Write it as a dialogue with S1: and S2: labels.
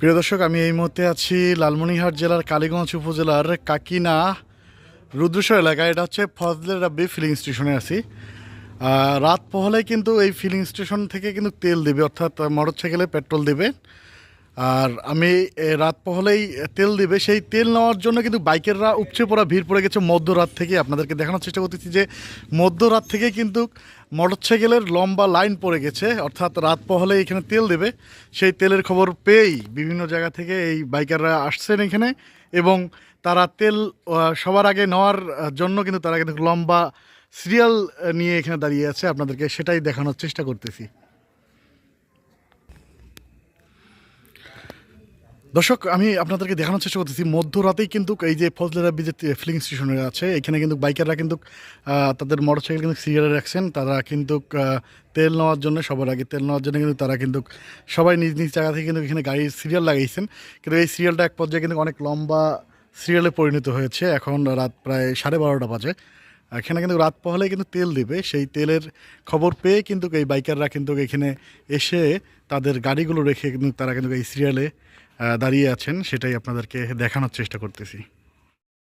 S1: প্রিয় দর্শক, আমি এই মুহূর্তে আছি লালমনিরহাট জেলার কালীগঞ্জ উপজেলার কাকিনা রুদ্রেশ্বর এলাকায়। এটা হচ্ছে ফজলে রাব্বি ফিলিং স্টেশনে আছি। রাত পোহালে কিন্তু এই ফিলিং স্টেশন থেকে কিন্তু তেল দেবে, অর্থাৎ মোটর সাইকেলে পেট্রোল দেবে। আর আমি রাত পোহালেই তেল দিবে, সেই তেল নেওয়ার জন্য কিন্তু বাইকাররা উপচে পড়া ভিড় পড়ে গেছে মধ্যরাত থেকে। আপনাদেরকে দেখানোর চেষ্টা করতেছি যে মধ্যরাত থেকে কিন্তু মোটরসাইকেলের লম্বা লাইন পড়ে গেছে, অর্থাৎ রাত পোহালে এখানে তেল দেবে। সেই তেলের খবর পেয়েই বিভিন্ন জায়গা থেকে এই বাইকাররা আসছেন এখানে, এবং তারা তেল সবার আগে নেওয়ার জন্য কিন্তু তারা কিন্তু লম্বা সিরিয়াল নিয়ে এখানে দাঁড়িয়ে আছে। আপনাদেরকে সেটাই দেখানোর চেষ্টা করতেছি। দর্শক, আমি আপনাদেরকে দেখানোর চেষ্টা করতেছি মধ্যরাতেই কিন্তু এই যে ফজলে রাব্বি যে ফিলিং স্টেশনে আছে, এখানে কিন্তু বাইকাররা কিন্তু তাদের মোটরসাইকেল কিন্তু সিরিয়ালে রাখছেন। তারা কিন্তু তেল নেওয়ার জন্য, সবার আগে তেল নেওয়ার জন্য কিন্তু তারা কিন্তু সবাই নিজ নিজ জায়গা থেকে কিন্তু এখানে গাড়ির সিরিয়াল লাগাইছেন। কিন্তু এই সিরিয়ালটা এক পর্যায়ে কিন্তু অনেক লম্বা সিরিয়ালে পরিণত হয়েছে। এখন রাত প্রায় 12:30 বাজে। এখানে কিন্তু রাত পোহালে কিন্তু তেল দেবে, সেই তেলের খবর পেয়ে কিন্তু এই বাইকাররা কিন্তু এখানে এসে তাদের গাড়িগুলো রেখে কিন্তু তারা কিন্তু এই সিরিয়ালে দাঁড়িয়ে আছেন। সেটাই আপনাদেরকে দেখানোর চেষ্টা করতেছি।